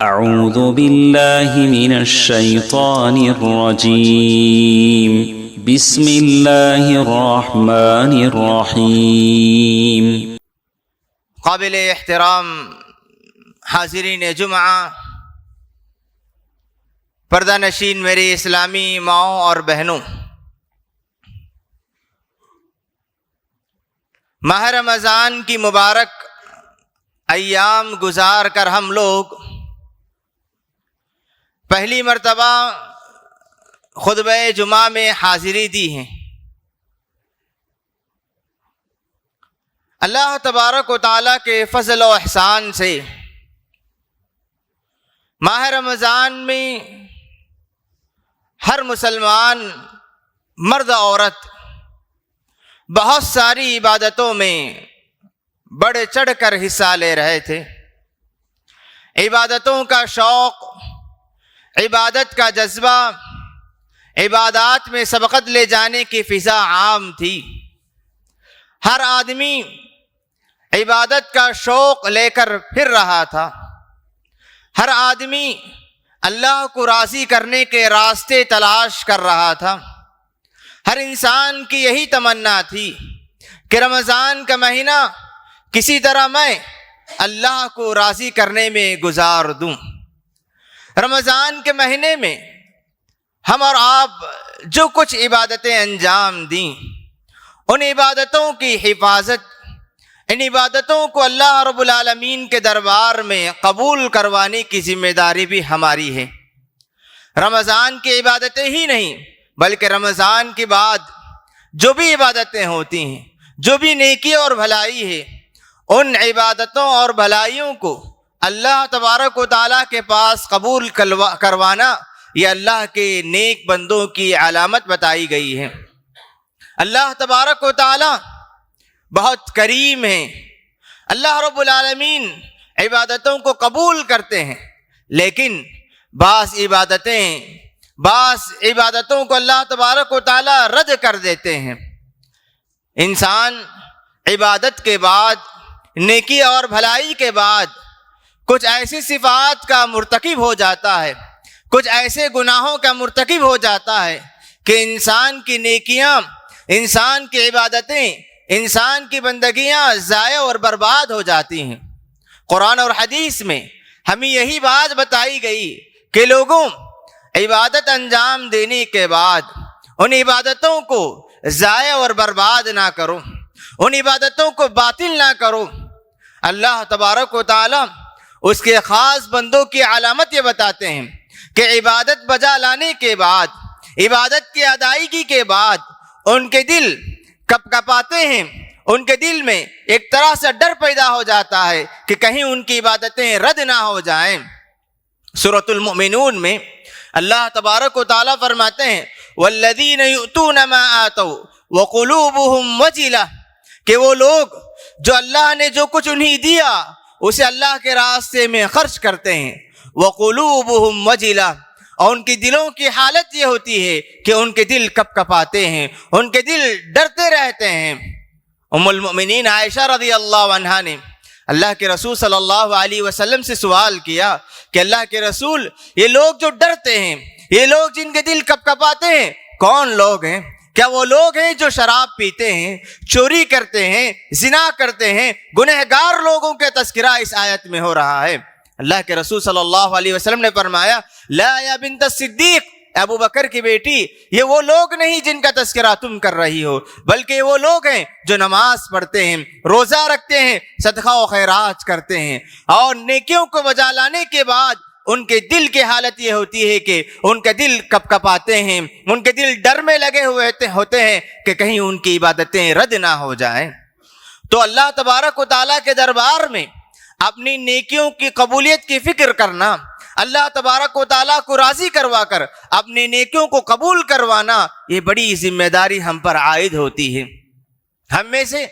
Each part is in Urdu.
أعوذ بالله من الشيطان الرجيم بسم الله الرحمن الرحيم۔ قابل احترام حاضرین جمعہ، پردہ نشین میری اسلامی ماؤں اور بہنوں، ماہ رمضان کی مبارک ایام گزار کر ہم لوگ پہلی مرتبہ خطبہ جمعہ میں حاضری دی ہیں۔ اللہ تبارک و تعالیٰ کے فضل و احسان سے ماہ رمضان میں ہر مسلمان مرد عورت بہت ساری عبادتوں میں بڑھ چڑھ کر حصہ لے رہے تھے۔ عبادتوں کا شوق، عبادت کا جذبہ، عبادات میں سبقت لے جانے کی فضا عام تھی۔ ہر آدمی عبادت کا شوق لے کر پھر رہا تھا۔ ہر آدمی اللہ کو راضی کرنے کے راستے تلاش کر رہا تھا۔ ہر انسان کی یہی تمنا تھی کہ رمضان کا مہینہ کسی طرح میں اللہ کو راضی کرنے میں گزار دوں۔ رمضان کے مہینے میں ہم اور آپ جو کچھ عبادتیں انجام دیں، ان عبادتوں کی حفاظت، ان عبادتوں کو اللہ رب العالمین کے دربار میں قبول کروانے کی ذمہ داری بھی ہماری ہے۔ رمضان کی عبادتیں ہی نہیں بلکہ رمضان کے بعد جو بھی عبادتیں ہوتی ہیں، جو بھی نیکی اور بھلائی ہے، ان عبادتوں اور بھلائیوں کو اللہ تبارک و تعالیٰ کے پاس قبول کروانا یہ اللہ کے نیک بندوں کی علامت بتائی گئی ہے۔ اللہ تبارک و تعالیٰ بہت کریم ہے۔ اللہ رب العالمین عبادتوں کو قبول کرتے ہیں، لیکن بعض عبادتوں کو اللہ تبارک و تعالیٰ رد کر دیتے ہیں۔ انسان عبادت کے بعد، نیکی اور بھلائی کے بعد کچھ ایسی صفات کا مرتکب ہو جاتا ہے، کچھ ایسے گناہوں کا مرتکب ہو جاتا ہے کہ انسان کی نیکیاں، انسان کی عبادتیں، انسان کی بندگیاں ضائع اور برباد ہو جاتی ہیں۔ قرآن اور حدیث میں ہمیں یہی بات بتائی گئی کہ لوگوں، عبادت انجام دینے کے بعد ان عبادتوں کو ضائع اور برباد نہ کرو، ان عبادتوں کو باطل نہ کرو۔ اللہ تبارک و تعالیٰ اس کے خاص بندوں کی علامت یہ بتاتے ہیں کہ عبادت بجا لانے کے بعد، عبادت کی ادائیگی کے بعد ان کے دل کپ کپاتے ہیں، ان کے دل میں ایک طرح سے ڈر پیدا ہو جاتا ہے کہ کہیں ان کی عبادتیں رد نہ ہو جائیں۔ سورۃ المؤمنون میں اللہ تبارک و تعالیٰ فرماتے ہیں والذین یؤتون ما آتوا وقلوبهم وجلہ، کہ وہ لوگ جو اللہ نے جو کچھ انہیں دیا اسے اللہ کے راستے میں خرچ کرتے ہیں، وقلوبهم وجلہ، اور ان کی دلوں کی حالت یہ ہوتی ہے کہ ان کے دل کپ کپاتے ہیں، ان کے دل ڈرتے رہتے ہیں۔ ام المؤمنین عائشہ رضی اللہ عنہا نے اللہ کے رسول صلی اللہ علیہ وسلم سے سوال کیا کہ اللہ کے رسول، یہ لوگ جو ڈرتے ہیں، یہ لوگ جن کے دل کپ کپاتے ہیں، کون لوگ ہیں؟ کیا وہ لوگ ہیں جو شراب پیتے ہیں، چوری کرتے ہیں، زنا کرتے ہیں؟ گنہگار لوگوں کا تذکرہ اس آیت میں ہو رہا ہے۔ اللہ کے رسول صلی اللہ علیہ وسلم نے فرمایا لا یا بنت الصدیق، ابو بکر کی بیٹی، یہ وہ لوگ نہیں جن کا تذکرہ تم کر رہی ہو، بلکہ وہ لوگ ہیں جو نماز پڑھتے ہیں، روزہ رکھتے ہیں، صدقہ و خیرات کرتے ہیں، اور نیکیوں کو بجا لانے کے بعد ان کے دل کی حالت یہ ہوتی ہے کہ ان کے دل کپ کپاتے ہیں، ان کے دل ڈر میں لگے ہوئے ہوتے ہیں کہ کہیں ان کی عبادتیں رد نہ ہو جائیں۔ تو اللہ تبارک و تعالیٰ کے دربار میں اپنی نیکیوں کی قبولیت کی فکر کرنا، اللہ تبارک و تعالیٰ کو راضی کروا کر اپنی نیکیوں کو قبول کروانا، یہ بڑی ذمہ داری ہم پر عائد ہوتی ہے۔ ہم میں سے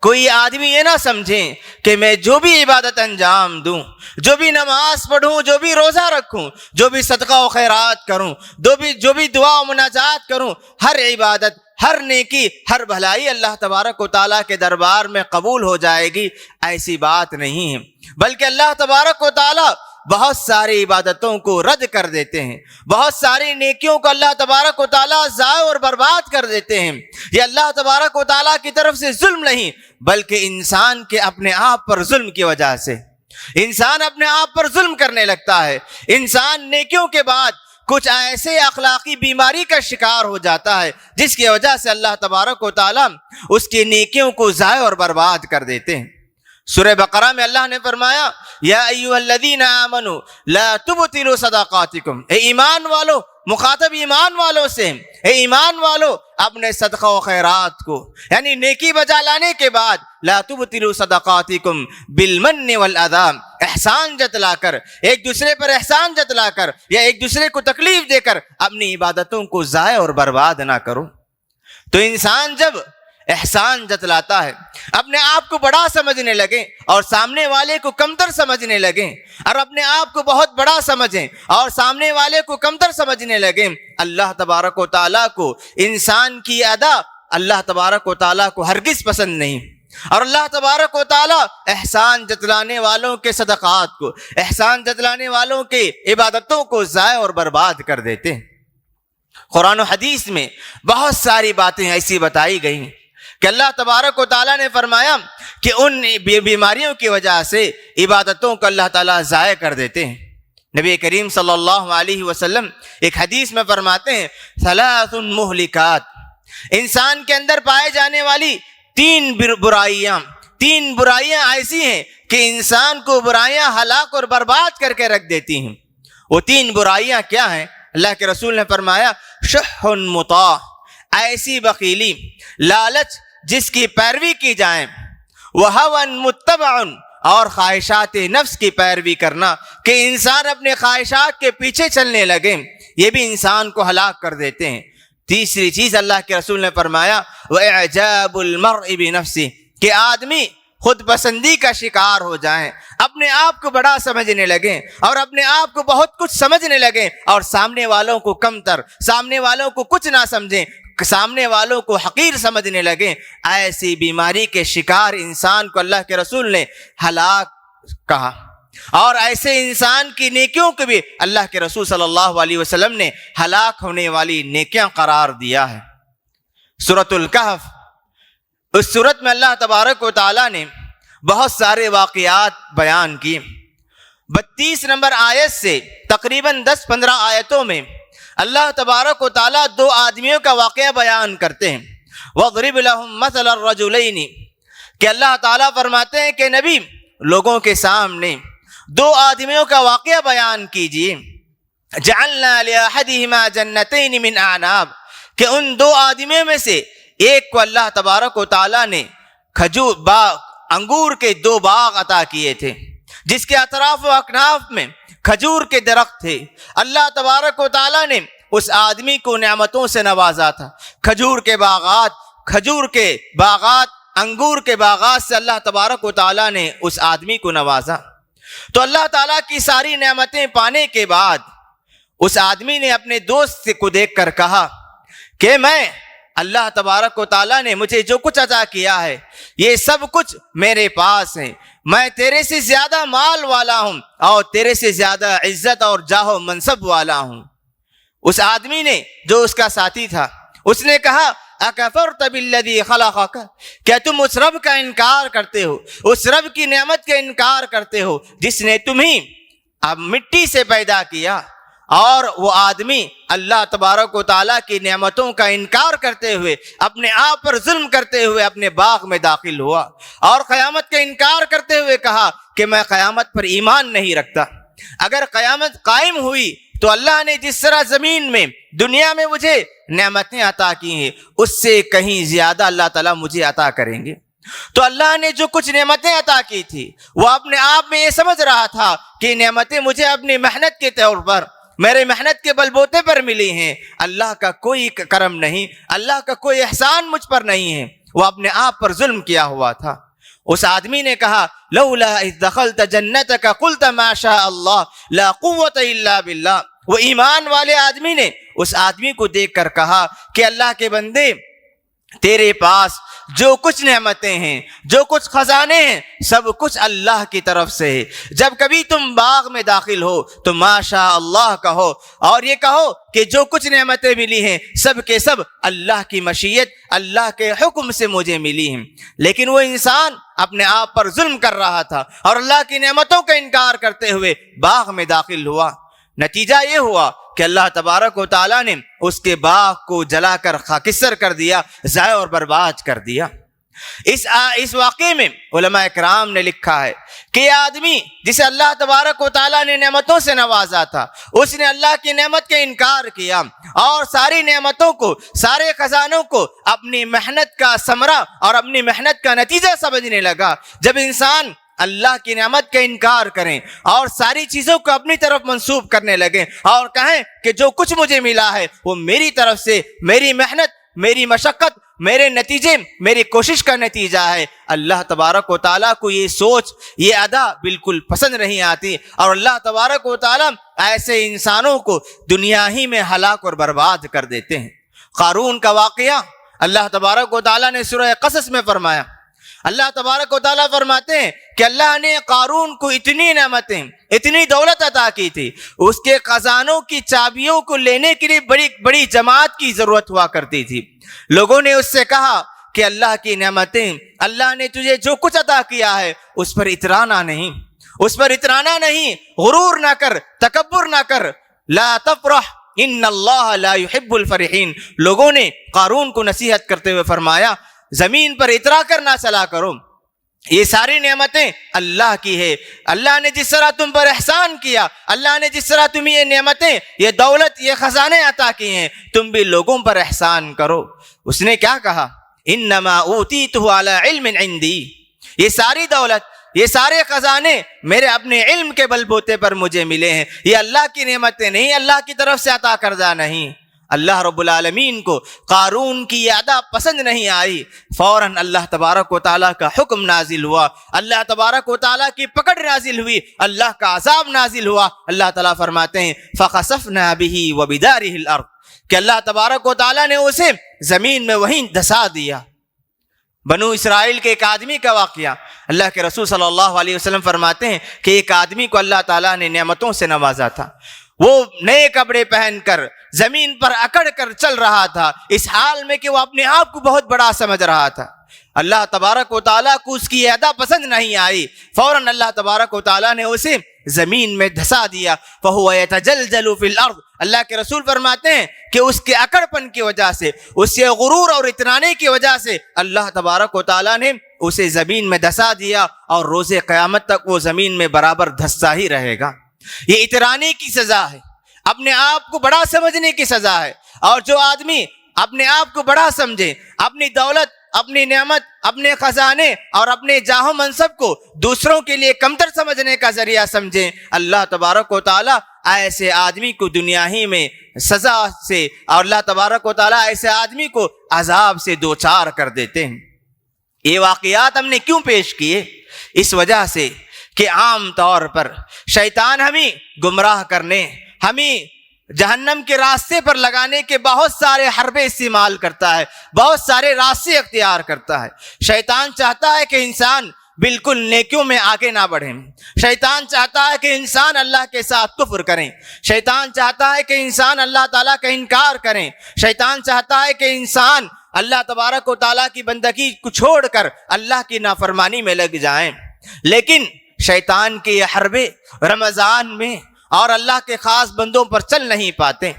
کوئی آدمی یہ نہ سمجھیں کہ میں جو بھی عبادت انجام دوں، جو بھی نماز پڑھوں، جو بھی روزہ رکھوں، جو بھی صدقہ و خیرات کروں، جو بھی دعا و مناجات کروں، ہر عبادت، ہر نیکی، ہر بھلائی اللہ تبارک و تعالیٰ کے دربار میں قبول ہو جائے گی، ایسی بات نہیں ہے۔ بلکہ اللہ تبارک و تعالیٰ بہت ساری عبادتوں کو رد کر دیتے ہیں، بہت ساری نیکیوں کو اللہ تبارک و تعالیٰ ضائع اور برباد کر دیتے ہیں۔ یہ اللہ تبارک و تعالیٰ کی طرف سے ظلم نہیں، بلکہ انسان کے اپنے آپ پر ظلم کی وجہ سے انسان اپنے آپ پر ظلم کرنے لگتا ہے۔ انسان نیکیوں کے بعد کچھ ایسے اخلاقی بیماری کا شکار ہو جاتا ہے جس کی وجہ سے اللہ تبارک و تعالیٰ اس کی نیکیوں کو ضائع اور برباد کر دیتے ہیں۔ سورہ بقرہ میں اللہ نے فرمایا یا ایھا الذین آمنوا لا تبطلوا صدقاتکم، اے ایمان والو، مخاطب ایمان والوں سے، اے ایمان والو اپنے صدقہ و خیرات کو، یعنی نیکی بجا لانے کے بعد لا تبطلوا صدقاتکم بالمن والاذی، احسان جتلا کر، ایک دوسرے پر احسان جتلا کر یا ایک دوسرے کو تکلیف دے کر اپنی عبادتوں کو ضائع اور برباد نہ کرو۔ تو انسان جب احسان جتلاتا ہے، اپنے آپ کو بڑا سمجھنے لگے اور سامنے والے کو کمتر سمجھنے لگے، اور اپنے آپ کو بہت بڑا سمجھیں اور سامنے والے کو کمتر سمجھنے لگے، اللہ تبارک و تعالیٰ کو انسان کی ادا اللہ تبارک و تعالیٰ کو ہرگز پسند نہیں۔ اور اللہ تبارک و تعالیٰ احسان جتلانے والوں کے صدقات کو، احسان جتلانے والوں کے عبادتوں کو ضائع اور برباد کر دیتے ہیں۔ قرآن و حدیث میں بہت ساری باتیں ایسی بتائی گئی کہ اللہ تبارک و تعالیٰ نے فرمایا کہ ان بیماریوں کی وجہ سے عبادتوں کو اللہ تعالیٰ ضائع کر دیتے ہیں۔ نبی کریم صلی اللہ علیہ وسلم ایک حدیث میں فرماتے ہیں ثلاث مہلکات، انسان کے اندر پائے جانے والی تین برائیاں ایسی ہیں کہ انسان کو برائیاں ہلاک اور برباد کر کے رکھ دیتی ہیں۔ وہ تین برائیاں کیا ہیں؟ اللہ کے رسول نے فرمایا شح مطاع، ایسی بخیلی، لالچ جس کی پیروی کی جائے، وہوى متبع، اور خواہشات نفس کی پیروی کرنا کہ انسان اپنے خواہشات کے پیچھے چلنے لگے، یہ بھی انسان کو ہلاک کر دیتے ہیں۔ تیسری چیز اللہ کے رسول نے فرمایا وَإِعْجَابُ الْمَرْءِ بِنَفْسِهِ، کہ آدمی خود پسندی کا شکار ہو جائیں، اپنے آپ کو بڑا سمجھنے لگیں اور اپنے آپ کو بہت کچھ سمجھنے لگیں اور سامنے والوں کو کمتر، سامنے والوں کو کچھ نہ سمجھیں، سامنے والوں کو حقیر سمجھنے لگیں۔ ایسی بیماری کے شکار انسان کو اللہ کے رسول نے ہلاک کہا، اور ایسے انسان کی نیکیوں کو بھی اللہ کے رسول صلی اللہ علیہ وسلم نے ہلاک ہونے والی نیکیاں قرار دیا ہے۔ سورۃ الکہف، اس سورت میں اللہ تبارک و تعالیٰ نے بہت سارے واقعات بیان کیے۔ 32 نمبر آیت سے تقریباً 10-15 آیتوں میں اللہ تبارک و تعالیٰ دو آدمیوں کا واقعہ بیان کرتے ہیں۔ وَاضْرِبْ لَهُمْ مَثَلَ الرَّجُلَيْنِ، کہ اللہ تعالیٰ فرماتے ہیں کہ نبی لوگوں کے سامنے دو آدمیوں کا واقعہ بیان کیجئے۔ جَعَلْنَا لِأَحَدِهِمَا جَنَّتَيْنِ مِنْ أَعْنَابٍ، کہ ان دو آدمیوں میں سے ایک کو اللہ تبارک و تعالیٰ نے انگور کے 2 باغ عطا کیے تھے، جس کے اطراف و اکناف میں کھجور کے درخت تھے۔ اللہ تبارک و تعالیٰ نے اس آدمی کو نعمتوں سے نوازا تھا، کھجور کے باغات، انگور کے باغات سے اللہ تبارک و تعالیٰ نے اس آدمی کو نوازا۔ تو اللہ تعالیٰ کی ساری نعمتیں پانے کے بعد اس آدمی نے اپنے دوست کو دیکھ کر کہا کہ میں اللہ تبارک و تعالیٰ نے مجھے جو کچھ عطا کیا ہے یہ سب کچھ میرے پاس ہے، میں تیرے سے زیادہ مال والا ہوں اور تیرے سے زیادہ عزت اور جاہ و منصب والا ہوں۔ اس آدمی نے، جو اس کا ساتھی تھا، اس نے کہا اکفرت بالذی خلقک، کیا تم اس رب کا انکار کرتے ہو، اس رب کی نعمت کا انکار کرتے ہو جس نے تمہیں اب مٹی سے پیدا کیا؟ اور وہ آدمی اللہ تبارک و تعالیٰ کی نعمتوں کا انکار کرتے ہوئے، اپنے آپ پر ظلم کرتے ہوئے اپنے باغ میں داخل ہوا اور قیامت کا انکار کرتے ہوئے کہا کہ میں قیامت پر ایمان نہیں رکھتا۔ اگر قیامت قائم ہوئی تو اللہ نے جس طرح زمین میں دنیا میں مجھے نعمتیں عطا کی ہیں اس سے کہیں زیادہ اللہ تعالیٰ مجھے عطا کریں گے۔ تو اللہ نے جو کچھ نعمتیں عطا کی تھی وہ اپنے آپ میں یہ سمجھ رہا تھا کہ نعمتیں مجھے اپنی محنت کے طور پر، میرے محنت کے بلبوتے پر ملی ہیں، اللہ کا کوئی کرم نہیں، اللہ کا کوئی احسان مجھ پر نہیں ہے۔ وہ اپنے آپ پر ظلم کیا ہوا تھا۔ اس آدمی نے کہا لولا اذ دخلت جنتک قلت ما شاء اللہ لا قوت الا باللہ۔ وہ ایمان والے آدمی نے اس آدمی کو دیکھ کر کہا کہ اللہ کے بندے، تیرے پاس جو کچھ نعمتیں ہیں، جو کچھ خزانے ہیں، سب کچھ اللہ کی طرف سے ہے۔ جب کبھی تم باغ میں داخل ہو تو ماشاء اللہ کہو، اور یہ کہو کہ جو کچھ نعمتیں ملی ہیں سب کے سب اللہ کی مشیت، اللہ کے حکم سے مجھے ملی ہیں۔ لیکن وہ انسان اپنے آپ پر ظلم کر رہا تھا اور اللہ کی نعمتوں کا انکار کرتے ہوئے باغ میں داخل ہوا۔ نتیجہ یہ ہوا کہ اللہ تبارک و تعالیٰ نے اس کے باغ کو جلا کر خاکستر کر دیا، ضائع اور برباد کر دیا۔ اس واقعے میں علماء اکرام نے لکھا ہے کہ یہ آدمی جسے اللہ تبارک و تعالیٰ نے نعمتوں سے نوازا تھا، اس نے اللہ کی نعمت کا انکار کیا اور ساری نعمتوں کو، سارے خزانوں کو اپنی محنت کا ثمرہ اور اپنی محنت کا نتیجہ سمجھنے لگا۔ جب انسان اللہ کی نعمت کا انکار کریں اور ساری چیزوں کو اپنی طرف منسوب کرنے لگیں اور کہیں کہ جو کچھ مجھے ملا ہے وہ میری طرف سے، میری محنت، میری مشقت، میرے نتیجے، میری کوشش کا نتیجہ ہے، اللہ تبارک و تعالیٰ کو یہ سوچ، یہ ادا بالکل پسند نہیں آتی، اور اللہ تبارک و تعالیٰ ایسے انسانوں کو دنیا ہی میں ہلاک اور برباد کر دیتے ہیں۔ قارون کا واقعہ اللہ تبارک و تعالیٰ نے سورہ قصص میں فرمایا۔ اللہ تبارک و تعالیٰ فرماتے ہیں کہ اللہ نے قارون کو اتنی نعمتیں، اتنی دولت عطا کی تھی، اس کے خزانوں کی چابیوں کو لینے کے لیے بڑی بڑی جماعت کی ضرورت ہوا کرتی تھی۔ لوگوں نے اس سے کہا کہ اللہ کی نعمتیں، اللہ نے تجھے جو کچھ عطا کیا ہے اس پر اترانا نہیں، اس پر اترانا نہیں، غرور نہ کر، تکبر نہ کر، لا تفرح ان اللہ لا يحب الفرحین۔ لوگوں نے قارون کو نصیحت کرتے ہوئے فرمایا زمین پر اترا کر نہ چلا کرو، یہ ساری نعمتیں اللہ کی ہے، اللہ نے جس طرح تم پر احسان کیا، اللہ نے جس طرح تمہیں یہ نعمتیں، یہ دولت، یہ خزانے عطا کیے ہیں، تم بھی لوگوں پر احسان کرو۔ اس نے کیا کہا؟ انما اوتیتہ علی علم عندی، یہ ساری دولت، یہ سارے خزانے میرے اپنے علم کے بل بوتے پر مجھے ملے ہیں، یہ اللہ کی نعمتیں نہیں، اللہ کی طرف سے عطا کردہ نہیں۔ اللہ رب العالمین کو قارون کی یہ ادا پسند نہیں آئی، فوراً اللہ تبارک و تعالیٰ کا حکم نازل ہوا، اللہ تبارک و تعالیٰ کی پکڑ نازل ہوئی، اللہ کا عذاب نازل ہوا۔ اللہ تعالیٰ فرماتے ہیں فَخَسَفْنَا بِهِ وَبِدَارِهِ الْأَرْضِ، کہ اللہ تبارک و تعالیٰ نے اسے زمین میں وہیں دھسا دیا۔ بنو اسرائیل کے ایک آدمی کا واقعہ، اللہ کے رسول صلی اللہ علیہ وسلم فرماتے ہیں کہ ایک آدمی کو اللہ تعالیٰ نے نعمتوں سے نوازا تھا، وہ نئے کپڑے پہن کر زمین پر اکڑ کر چل رہا تھا، اس حال میں کہ وہ اپنے آپ کو بہت بڑا سمجھ رہا تھا۔ اللہ تبارک و تعالیٰ کو اس کی ادا پسند نہیں آئی، فوراً اللہ تبارک و تعالیٰ نے اسے زمین میں دھسا دیا۔ فَهُوَ يَتَجَلْجَلُ فِي الْأَرْضِ، اللہ کے رسول فرماتے ہیں کہ اس کے اکڑ پن کی وجہ سے، اس کے غرور اور اترانے کی وجہ سے اللہ تبارک و تعالیٰ نے اسے زمین میں دھسا دیا، اور روز قیامت تک وہ زمین میں برابر دھستا ہی رہے گا۔ یہ اترانے کی سزا ہے، اپنے آپ کو بڑا سمجھنے کی سزا ہے، اور جو آدمی اپنے آپ کو بڑا سمجھے، اپنی دولت، اپنی نعمت، اپنے خزانے اور اپنے جاہ و منصب کو دوسروں کے لیے کمتر سمجھنے کا ذریعہ سمجھیں، اللہ تبارک و تعالیٰ ایسے آدمی کو دنیا ہی میں سزا سے، اور اللہ تبارک و تعالیٰ ایسے آدمی کو عذاب سے دوچار کر دیتے ہیں۔ یہ واقعات ہم نے کیوں پیش کیے؟ اس وجہ سے کہ عام طور پر شیطان ہمیں گمراہ کرنے، ہمیں جہنم کے راستے پر لگانے کے بہت سارے حربے استعمال کرتا ہے، بہت سارے راستے اختیار کرتا ہے۔ شیطان چاہتا ہے کہ انسان بالکل نیکیوں میں آگے نہ بڑھیں، شیطان چاہتا ہے کہ انسان اللہ کے ساتھ کفر کریں، شیطان چاہتا ہے کہ انسان اللہ تعالیٰ کا انکار کریں، شیطان چاہتا ہے کہ انسان اللہ تبارک و تعالیٰ کی بندگی کو چھوڑ کر اللہ کی نافرمانی میں لگ جائیں۔ لیکن شیطان کے یہ حربے رمضان میں اور اللہ کے خاص بندوں پر چل نہیں پاتے۔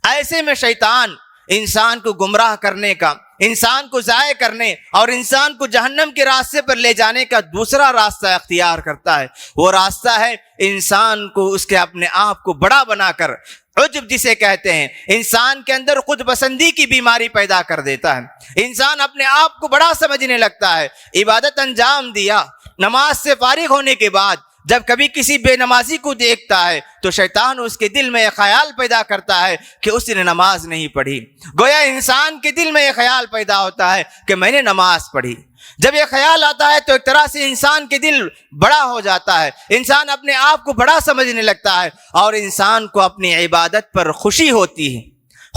ایسے میں شیطان انسان کو گمراہ کرنے کا، انسان کو ضائع کرنے اور انسان کو جہنم کے راستے پر لے جانے کا دوسرا راستہ اختیار کرتا ہے۔ وہ راستہ ہے انسان کو اس کے اپنے آپ کو بڑا بنا کر، عجب جسے کہتے ہیں، انسان کے اندر خود پسندی کی بیماری پیدا کر دیتا ہے۔ انسان اپنے آپ کو بڑا سمجھنے لگتا ہے۔ عبادت انجام دیا، نماز سے فارغ ہونے کے بعد جب کبھی کسی بے نمازی کو دیکھتا ہے تو شیطان اس کے دل میں یہ خیال پیدا کرتا ہے کہ اس نے نماز نہیں پڑھی۔ گویا انسان کے دل میں یہ خیال پیدا ہوتا ہے کہ میں نے نماز پڑھی۔ جب یہ خیال آتا ہے تو ایک طرح سے انسان کے دل بڑا ہو جاتا ہے، انسان اپنے آپ کو بڑا سمجھنے لگتا ہے، اور انسان کو اپنی عبادت پر خوشی ہوتی ہے۔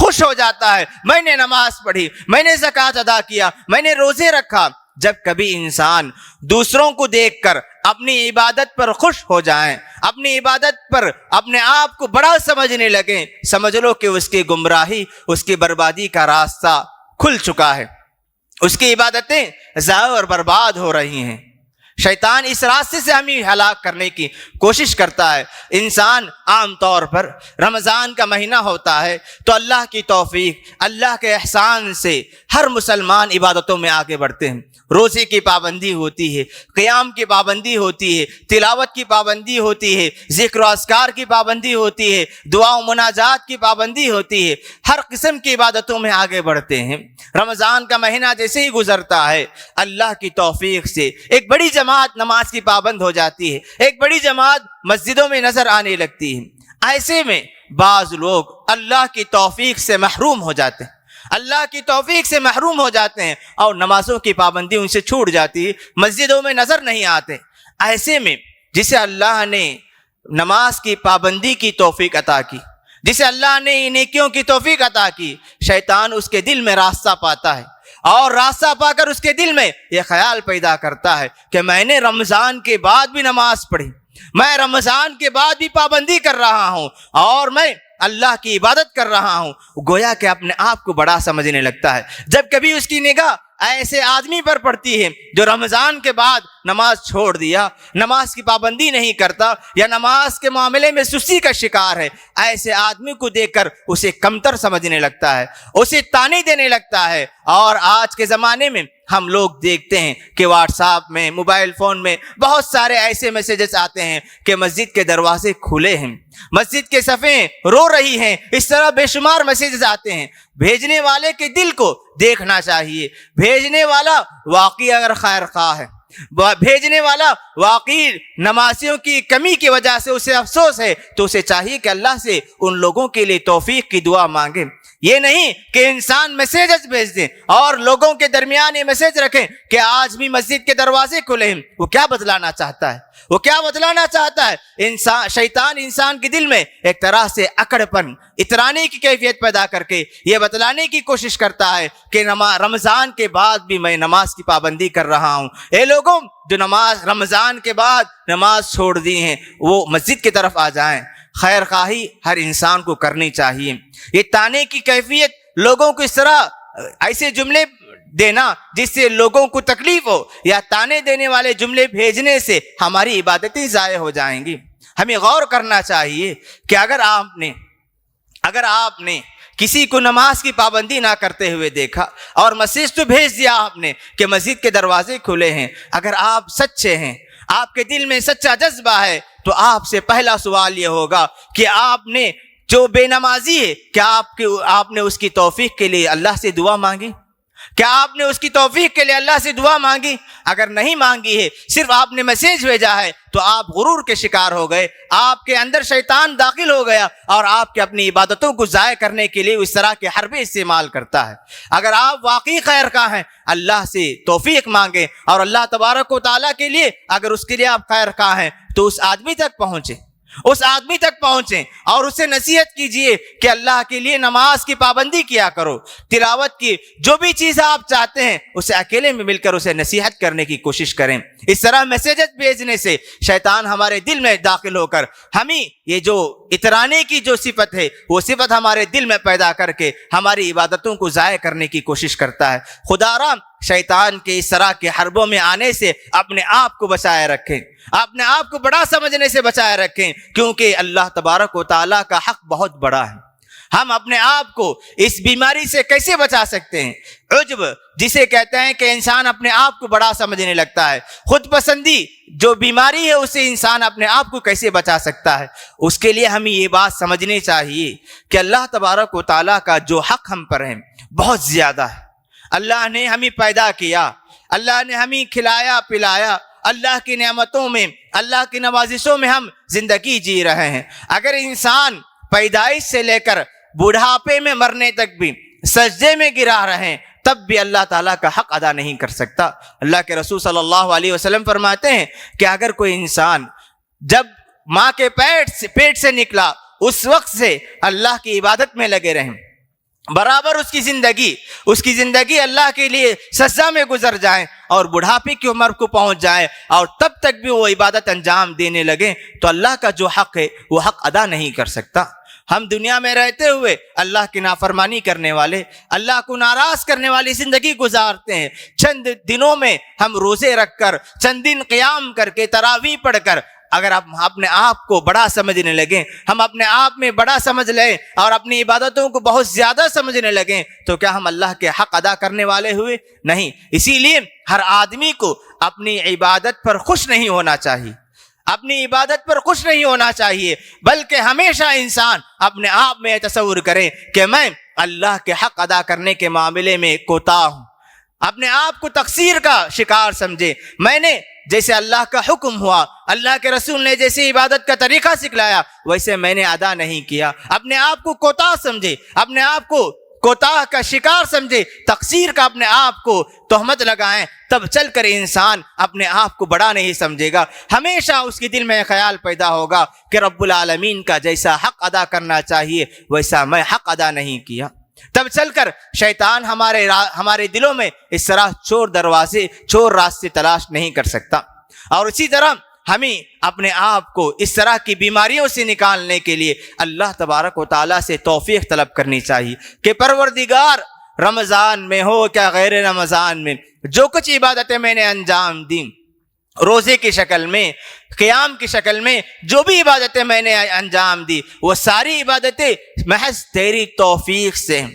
خوش ہو جاتا ہے، میں نے نماز پڑھی، میں نے زکوٰۃ ادا کیا، میں نے روزے رکھا۔ جب کبھی انسان دوسروں کو دیکھ کر اپنی عبادت پر خوش ہو جائیں، اپنی عبادت پر اپنے آپ کو بڑا سمجھنے لگیں، سمجھ لو کہ اس کی گمراہی، اس کی بربادی کا راستہ کھل چکا ہے، اس کی عبادتیں ضائع اور برباد ہو رہی ہیں۔ شیطان اس راستے سے ہمیں ہلاک کرنے کی کوشش کرتا ہے۔ انسان عام طور پر رمضان کا مہینہ ہوتا ہے تو اللہ کی توفیق، اللہ کے احسان سے ہر مسلمان عبادتوں میں آگے بڑھتے ہیں۔ روزے کی پابندی ہوتی ہے، قیام کی پابندی ہوتی ہے، تلاوت کی پابندی ہوتی ہے، ذکر و اذکار کی پابندی ہوتی ہے، دعا و مناجات کی پابندی ہوتی ہے، ہر قسم کی عبادتوں میں آگے بڑھتے ہیں۔ رمضان کا مہینہ جیسے ہی گزرتا ہے، اللہ کی توفیق سے ایک بڑی جماعت نماز کی پابند ہو جاتی ہے، ایک بڑی جماعت مسجدوں میں نظر آنے لگتی ہے۔ ایسے میں بعض لوگ اللہ کی توفیق سے محروم ہو جاتے ہیں، اللہ کی توفیق سے محروم ہو جاتے ہیں اور نمازوں کی پابندی ان سے چھوٹ جاتی ہے، مسجدوں میں نظر نہیں آتے۔ ایسے میں جسے اللہ نے نماز کی پابندی کی توفیق عطا کی، جسے اللہ نے نیکیوں کی توفیق عطا کی، شیطان اس کے دل میں راستہ پاتا ہے، اور راستہ پا کر اس کے دل میں یہ خیال پیدا کرتا ہے کہ میں نے رمضان کے بعد بھی نماز پڑھی، میں رمضان کے بعد بھی پابندی کر رہا ہوں، اور میں اللہ کی عبادت کر رہا ہوں۔ گویا کہ اپنے آپ کو بڑا سمجھنے لگتا ہے۔ جب کبھی اس کی نگاہ ایسے آدمی پر پڑتی ہے جو رمضان کے بعد نماز چھوڑ دیا، نماز کی پابندی نہیں کرتا، یا نماز کے معاملے میں سستی کا شکار ہے، ایسے آدمی کو دیکھ کر اسے کمتر سمجھنے لگتا ہے، اسے طعنے دینے لگتا ہے۔ اور آج کے زمانے میں ہم لوگ دیکھتے ہیں کہ واٹس ایپ میں، موبائل فون میں بہت سارے ایسے میسیجز آتے ہیں کہ مسجد کے دروازے کھلے ہیں، مسجد کے صفیں رو رہی ہیں، اس طرح بے شمار میسیجز آتے ہیں۔ بھیجنے والے کے دل کو دیکھنا چاہیے، بھیجنے والا واقعی اگر خیر خواہ ہے، بھیجنے والا واقعی نمازیوں کی کمی کی وجہ سے اسے افسوس ہے، تو اسے چاہیے کہ اللہ سے ان لوگوں کے لیے توفیق کی دعا مانگے۔ یہ نہیں کہ انسان میسیجز بھیج دیں اور لوگوں کے درمیان یہ میسیج رکھیں کہ آج بھی مسجد کے دروازے کھلے ہیں۔ وہ کیا بتلانا چاہتا ہے؟ وہ کیا بتلانا چاہتا ہے؟ شیطان انسان کے دل میں ایک طرح سے اکڑ پن، اترانے کی کیفیت پیدا کر کے یہ بتلانے کی کوشش کرتا ہے کہ رمضان کے بعد بھی میں نماز کی پابندی کر رہا ہوں۔ اے لوگوں جو رمضان کے بعد نماز چھوڑ دی ہیں، وہ مسجد کی طرف آ جائیں۔ خیر خواہی ہر انسان کو کرنی چاہیے۔ یہ طعنے کی کیفیت، لوگوں کو اس طرح ایسے جملے دینا جس سے لوگوں کو تکلیف ہو، یا طعنے دینے والے جملے بھیجنے سے ہماری عبادتیں ضائع ہو جائیں گی۔ ہمیں غور کرنا چاہیے کہ اگر آپ نے کسی کو نماز کی پابندی نہ کرتے ہوئے دیکھا اور میسیج تو بھیج دیا آپ نے کہ مسجد کے دروازے کھلے ہیں، اگر آپ سچے ہیں، آپ کے دل میں سچا جذبہ ہے، تو آپ سے پہلا سوال یہ ہوگا کہ آپ نے جو بے نمازی ہے، کیا آپ نے اس کی توفیق کے لیے اللہ سے دعا مانگی؟ کیا آپ نے اس کی توفیق کے لیے اللہ سے دعا مانگی؟ اگر نہیں مانگی ہے، صرف آپ نے میسیج بھیجا ہے، تو آپ غرور کے شکار ہو گئے، آپ کے اندر شیطان داخل ہو گیا اور آپ کے اپنی عبادتوں کو ضائع کرنے کے لیے اس طرح کے حربے استعمال کرتا ہے۔ اگر آپ واقعی خیر خواہ ہیں، اللہ سے توفیق مانگیں، اور اللہ تبارک و تعالیٰ کے لیے اگر اس کے لیے آپ خیر خواہ ہیں تو اس آدمی تک پہنچیں، اس آدمی تک پہنچیں اور اسے نصیحت کیجئے کہ اللہ کے لیے نماز کی پابندی کیا کرو، تلاوت کی جو بھی چیز آپ چاہتے ہیں اسے اکیلے میں مل کر اسے نصیحت کرنے کی کوشش کریں۔ اس طرح میسیجز بھیجنے سے شیطان ہمارے دل میں داخل ہو کر ہمیں یہ جو اترانے کی جو صفت ہے وہ صفت ہمارے دل میں پیدا کر کے ہماری عبادتوں کو ضائع کرنے کی کوشش کرتا ہے۔ خدا را شیطان کے اس طرح کے حربوں میں آنے سے اپنے آپ کو بچائے رکھیں، اپنے آپ کو بڑا سمجھنے سے بچائے رکھیں، کیونکہ اللہ تبارک و تعالیٰ کا حق بہت بڑا ہے۔ ہم اپنے آپ کو اس بیماری سے کیسے بچا سکتے ہیں؟ عجب جسے کہتے ہیں کہ انسان اپنے آپ کو بڑا سمجھنے لگتا ہے، خود پسندی جو بیماری ہے اسے انسان اپنے آپ کو کیسے بچا سکتا ہے؟ اس کے لیے ہمیں یہ بات سمجھنی چاہیے کہ اللہ تبارک و تعالیٰ کا جو حق ہم پر ہے بہت زیادہ ہے۔ اللہ نے ہمیں پیدا کیا، اللہ نے ہمیں کھلایا پلایا، اللہ کی نعمتوں میں، اللہ کی نوازشوں میں ہم زندگی جی رہے ہیں۔ اگر انسان پیدائش سے لے کر بڑھاپے میں مرنے تک بھی سجدے میں گرا رہے تب بھی اللہ تعالیٰ کا حق ادا نہیں کر سکتا۔ اللہ کے رسول صلی اللہ علیہ وسلم فرماتے ہیں کہ اگر کوئی انسان جب ماں کے پیٹ سے نکلا اس وقت سے اللہ کی عبادت میں لگے رہیں، برابر اس کی زندگی اللہ کے لیے سجدہ میں گزر جائے اور بڑھاپے کی عمر کو پہنچ جائے اور تب تک بھی وہ عبادت انجام دینے لگے تو اللہ کا جو حق ہے وہ حق ادا نہیں کر سکتا۔ ہم دنیا میں رہتے ہوئے اللہ کی نافرمانی کرنے والے، اللہ کو ناراض کرنے والی زندگی گزارتے ہیں۔ چند دنوں میں ہم روزے رکھ کر، چند دن قیام کر کے، تراویح پڑھ کر اگر ہم اپنے آپ کو بڑا سمجھنے لگیں، ہم اپنے آپ میں بڑا سمجھ لیں اور اپنی عبادتوں کو بہت زیادہ سمجھنے لگیں تو کیا ہم اللہ کے حق ادا کرنے والے ہوئے؟ نہیں۔ اسی لیے ہر آدمی کو اپنی عبادت پر خوش نہیں ہونا چاہیے، اپنی عبادت پر خوش نہیں ہونا چاہیے، بلکہ ہمیشہ انسان اپنے آپ میں تصور کرے کہ میں اللہ کے حق ادا کرنے کے معاملے میں کوتاہ ہوں، اپنے آپ کو تقصیر کا شکار سمجھے۔ میں نے جیسے اللہ کا حکم ہوا، اللہ کے رسول نے جیسے عبادت کا طریقہ سکھلایا ویسے میں نے ادا نہیں کیا، اپنے آپ کو کوتاہ سمجھے، اپنے آپ کو کوتاہ کا شکار سمجھے، تقصیر کا اپنے آپ کو تہمت لگائیں، تب چل کر انسان اپنے آپ کو بڑا نہیں سمجھے گا۔ ہمیشہ اس کے دل میں خیال پیدا ہوگا کہ رب العالمین کا جیسا حق ادا کرنا چاہیے ویسا میں حق ادا نہیں کیا۔ تب چل کر شیطان ہمارے دلوں میں اس طرح چور راستے تلاش نہیں کر سکتا۔ اور اسی طرح ہمیں اپنے آپ کو اس طرح کی بیماریوں سے نکالنے کے لیے اللہ تبارک و تعالیٰ سے توفیق طلب کرنی چاہیے کہ پروردگار، رمضان میں ہو کیا غیر رمضان میں، جو کچھ عبادتیں میں نے انجام دیں، روزے کی شکل میں، قیام کی شکل میں، جو بھی عبادتیں میں نے انجام دی، وہ ساری عبادتیں محض تیری توفیق سے ہیں،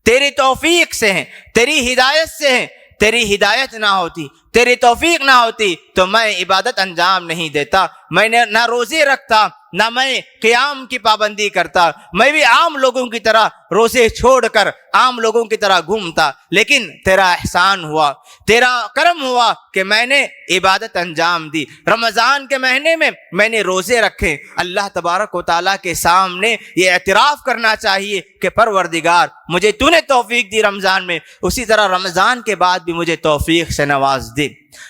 تیری توفیق سے ہیں، تیری ہدایت سے ہیں۔ تیری ہدایت نہ ہوتی، تیری توفیق نہ ہوتی تو میں عبادت انجام نہیں دیتا، میں نے نہ روزے رکھتا، نہ میں قیام کی پابندی کرتا، میں بھی عام لوگوں کی طرح روزے چھوڑ کر عام لوگوں کی طرح گھومتا۔ لیکن تیرا احسان ہوا، تیرا کرم ہوا کہ میں نے عبادت انجام دی۔ رمضان کے مہینے میں میں نے روزے رکھے۔ اللہ تبارک و تعالیٰ کے سامنے یہ اعتراف کرنا چاہیے کہ پروردگار مجھے تو نے توفیق دی رمضان میں، اسی طرح رمضان کے بعد بھی مجھے توفیق سے نواز دے۔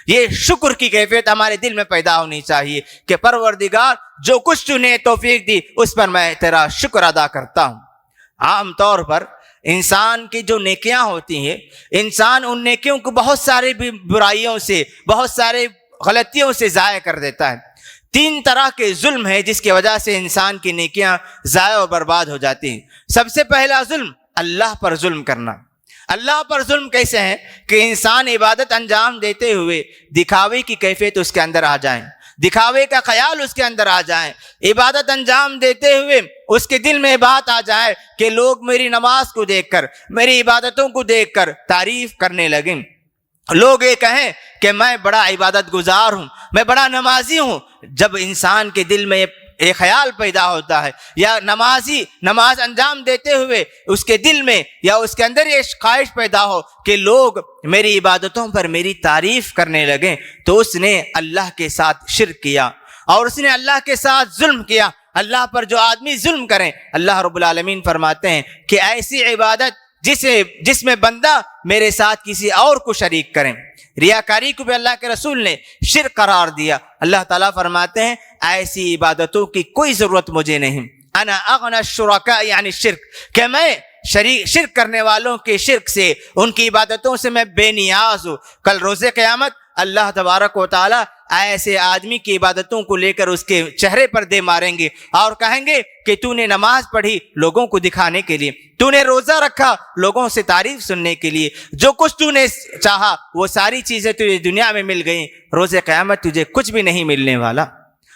یہ شکر کی کیفیت ہمارے دل میں پیدا ہونی چاہیے کہ پروردگار جو کچھ تو نے توفیق دی اس پر میں تیرا شکر ادا کرتا ہوں۔ عام طور پر انسان کی جو نیکیاں ہوتی ہیں، انسان ان نیکیوں کو بہت سارے برائیوں سے، بہت سارے غلطیوں سے ضائع کر دیتا ہے۔ 3 طرح کے ظلم ہیں جس کی وجہ سے انسان کی نیکیاں ضائع و برباد ہو جاتی ہیں۔ سب سے پہلا ظلم اللہ پر ظلم کرنا۔ اللہ پر ظلم کیسے ہے کہ انسان عبادت انجام دیتے ہوئے دکھاوے کی کیفیت اس کے اندر آ جائیں، دکھاوے کا خیال اس کے اندر آ جائیں، عبادت انجام دیتے ہوئے اس کے دل میں بات آ جائے کہ لوگ میری نماز کو دیکھ کر، میری عبادتوں کو دیکھ کر تعریف کرنے لگیں، لوگ یہ کہیں کہ میں بڑا عبادت گزار ہوں، میں بڑا نمازی ہوں۔ جب انسان کے دل میں ایک خیال پیدا ہوتا ہے یا نماز انجام دیتے ہوئے اس کے دل میں یا اس کے اندر یہ خواہش پیدا ہو کہ لوگ میری عبادتوں پر میری تعریف کرنے لگیں تو اس نے اللہ کے ساتھ شرک کیا اور اس نے اللہ کے ساتھ ظلم کیا۔ اللہ پر جو آدمی ظلم کریں، اللہ رب العالمین فرماتے ہیں کہ ایسی عبادت جس میں بندہ میرے ساتھ کسی اور کو شریک کریں، ریاکاری کو بھی اللہ کے رسول نے شرک قرار دیا۔ اللہ تعالیٰ فرماتے ہیں ایسی عبادتوں کی کوئی ضرورت مجھے نہیں، انا اغنى الشرکاء یعنی شرک، کہ میں شرک کرنے والوں کے شرک سے، ان کی عبادتوں سے میں بے نیاز ہوں۔ کل روز قیامت اللہ تبارک و تعالیٰ ایسے آدمی کی عبادتوں کو لے کر اس کے چہرے پر دے ماریں گے اور کہیں گے کہ تو نے نماز پڑھی لوگوں کو دکھانے کے لیے، تو نے روزہ رکھا لوگوں سے تعریف سننے کے لیے، جو کچھ تو نے چاہا وہ ساری چیزیں تجھے دنیا میں مل گئیں، روز قیامت تجھے کچھ بھی نہیں ملنے والا۔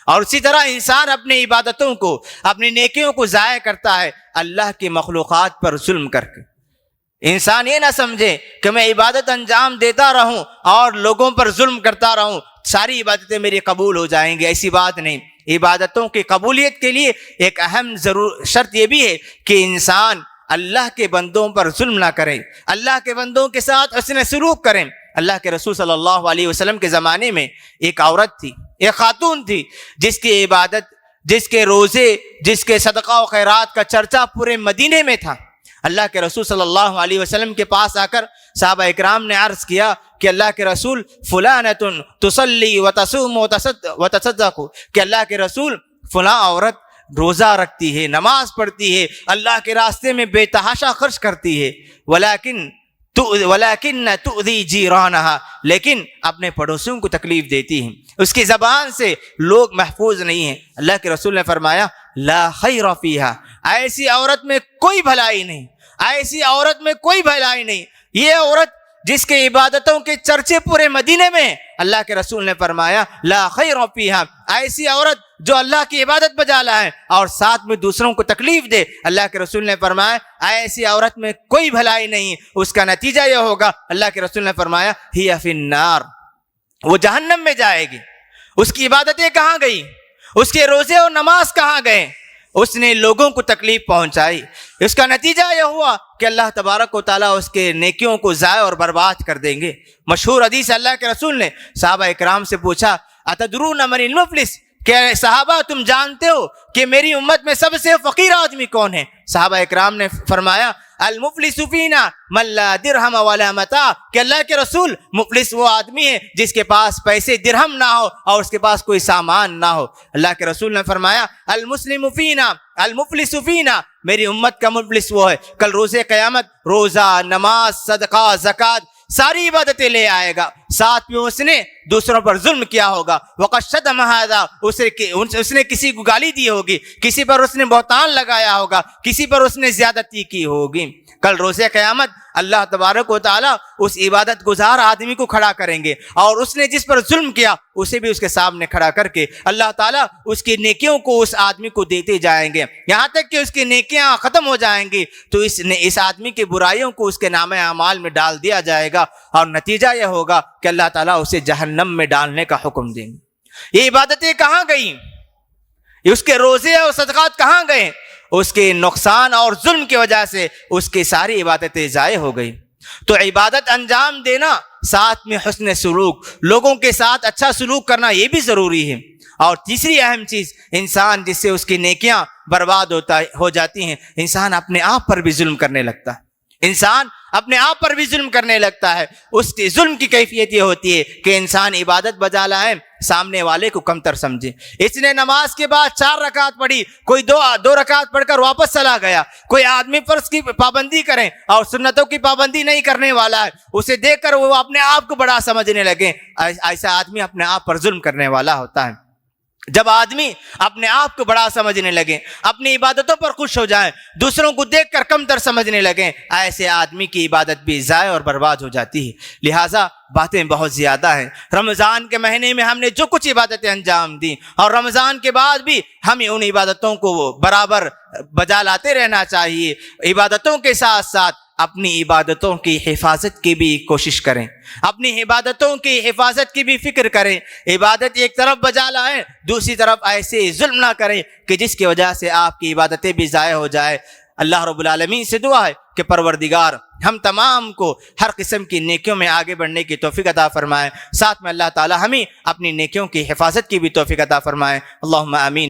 اور اسی طرح انسان اپنی عبادتوں کو، اپنی نیکیوں کو ضائع کرتا ہے اللہ کی مخلوقات پر ظلم کر کے۔ انسان یہ نہ سمجھے کہ میں عبادت انجام دیتا رہوں اور لوگوں پر ظلم کرتا رہوں ساری عبادتیں میری قبول ہو جائیں گی، ایسی بات نہیں۔ عبادتوں کی قبولیت کے لیے ایک اہم شرط یہ بھی ہے کہ انسان اللہ کے بندوں پر ظلم نہ کرے، اللہ کے بندوں کے ساتھ حسن سلوک کریں۔ اللہ کے رسول صلی اللہ علیہ وسلم کے زمانے میں ایک عورت تھی، ایک خاتون تھی جس کی عبادت، جس کے روزے، جس کے صدقہ و خیرات کا چرچا پورے مدینے میں تھا۔ اللہ کے رسول صلی اللہ علیہ وسلم کے پاس آ کر صحابہ اکرام نے عرض کیا کہ اللہ کے رسول فلانۃ تصلی وتصوم وتصدق، کہ اللہ کے رسول فلاں عورت روزہ رکھتی ہے، نماز پڑھتی ہے، اللہ کے راستے میں بے تحاشا خرچ کرتی ہے، ولیکن تؤذی جیرانہا، لیکن اپنے پڑوسیوں کو تکلیف دیتی ہے، اس کی زبان سے لوگ محفوظ نہیں ہیں۔ اللہ کے رسول نے فرمایا لا خیر فیہا، ایسی عورت میں کوئی بھلائی نہیں، ایسی عورت میں کوئی بھلائی نہیں۔ یہ عورت جس کے عبادتوں کے چرچے پورے مدینے میں، اللہ کے رسول نے فرمایا لا خیر فیہا، ایسی عورت جو اللہ کی عبادت بجا لائے اور ساتھ میں دوسروں کو تکلیف دے، اللہ کے رسول نے فرمایا ایسی عورت میں کوئی بھلائی نہیں۔ اس کا نتیجہ یہ ہوگا، اللہ کے رسول نے فرمایا ہی فی النار، وہ جہنم میں جائے گی۔ اس کی عبادتیں کہاں گئی؟ اس کے روزے اور نماز کہاں گئے؟ اس نے لوگوں کو تکلیف پہنچائی۔ اس کا نتیجہ یہ ہوا کہ اللہ تبارک و تعالیٰ اس کے نیکیوں کو ضائع اور برباد کر دیں گے۔ مشہور حدیث اللہ کے رسول نے صحابہ اکرام سے پوچھا اتدرون من المفلس، کہ صحابہ تم جانتے ہو کہ میری امت میں سب سے فقیر آدمی کون ہے؟ صحابہ اکرام نے فرمایا المفلس فینا من لا درہم ولا متاع، کہ اللہ کے رسول مفلس وہ آدمی ہے جس کے پاس پیسے درہم نہ ہو اور اس کے پاس کوئی سامان نہ ہو۔ اللہ کے رسول نے فرمایا المسلم فینا المفلس فینا، میری امت کا مفلس وہ ہے کل روز قیامت روزہ، نماز، صدقہ، زکوٰۃ ساری عبادتیں لے آئے گا، ساتھ میں اس نے دوسروں پر ظلم کیا ہوگا، وقد شتم ھذا، اس نے کسی کو گالی دی ہوگی، کسی پر اس نے بہتان لگایا ہوگا، کسی پر اس نے زیادتی کی ہوگی۔ کل روز قیامت اللہ تبارک و تعالیٰ اس عبادت گزار آدمی کو کھڑا کریں گے، اور اس نے جس پر ظلم کیا اسے بھی اس کے سامنے کھڑا کر کے اللہ تعالیٰ اس کی نیکیوں کو اس آدمی کو دیتے جائیں گے، یہاں تک کہ اس کی نیکیاں ختم ہو جائیں گی تو اس آدمی کی برائیوں کو اس کے نامہ اعمال میں ڈال دیا جائے گا، اور نتیجہ یہ ہوگا کہ اللہ تعالیٰ اسے جہنم میں ڈالنے کا حکم دیں گے۔ یہ عبادتیں کہاں گئیں؟ اس کے روزے اور صدقات کہاں گئے؟ اس کے نقصان اور ظلم کی وجہ سے اس کی ساری عبادتیں ضائع ہو گئی۔ تو عبادت انجام دینا، ساتھ میں حسن سلوک، لوگوں کے ساتھ اچھا سلوک کرنا یہ بھی ضروری ہے۔ اور تیسری اہم چیز، انسان جس سے اس کی نیکیاں برباد ہو جاتی ہیں، انسان اپنے آپ پر بھی ظلم کرنے لگتا ہے، انسان اپنے آپ پر بھی ظلم کرنے لگتا ہے۔ اس کی ظلم کی کیفیت یہ ہوتی ہے کہ انسان عبادت بجا لائے، سامنے والے کو کمتر سمجھے۔ اس نے نماز کے بعد 4 رکعت پڑھی، کوئی دو رکعت پڑھ کر واپس چلا گیا، کوئی آدمی فرض کی پابندی کریں اور سنتوں کی پابندی نہیں کرنے والا ہے، اسے دیکھ کر وہ اپنے آپ کو بڑا سمجھنے لگے۔ ایسا آدمی اپنے آپ پر ظلم کرنے والا ہوتا ہے۔ جب آدمی اپنے آپ کو بڑا سمجھنے لگے، اپنی عبادتوں پر خوش ہو جائیں، دوسروں کو دیکھ کر کمتر سمجھنے لگیں، ایسے آدمی کی عبادت بھی ضائع اور برباد ہو جاتی ہے۔ لہٰذا باتیں بہت زیادہ ہیں۔ رمضان کے مہینے میں ہم نے جو کچھ عبادتیں انجام دیں، اور رمضان کے بعد بھی ہمیں ان عبادتوں کو برابر بجا لاتے رہنا چاہیے۔ عبادتوں کے ساتھ ساتھ اپنی عبادتوں کی حفاظت کی بھی کوشش کریں، اپنی عبادتوں کی حفاظت کی بھی فکر کریں۔ عبادت ایک طرف بجا لائیں، دوسری طرف ایسے ظلم نہ کریں کہ جس کی وجہ سے آپ کی عبادتیں بھی ضائع ہو جائے۔ اللہ رب العالمین سے دعا ہے کہ پروردگار ہم تمام کو ہر قسم کی نیکیوں میں آگے بڑھنے کی توفیق عطا فرمائے، ساتھ میں اللہ تعالی ہمیں اپنی نیکیوں کی حفاظت کی بھی توفیق عطا فرمائے۔ اللہم آمین۔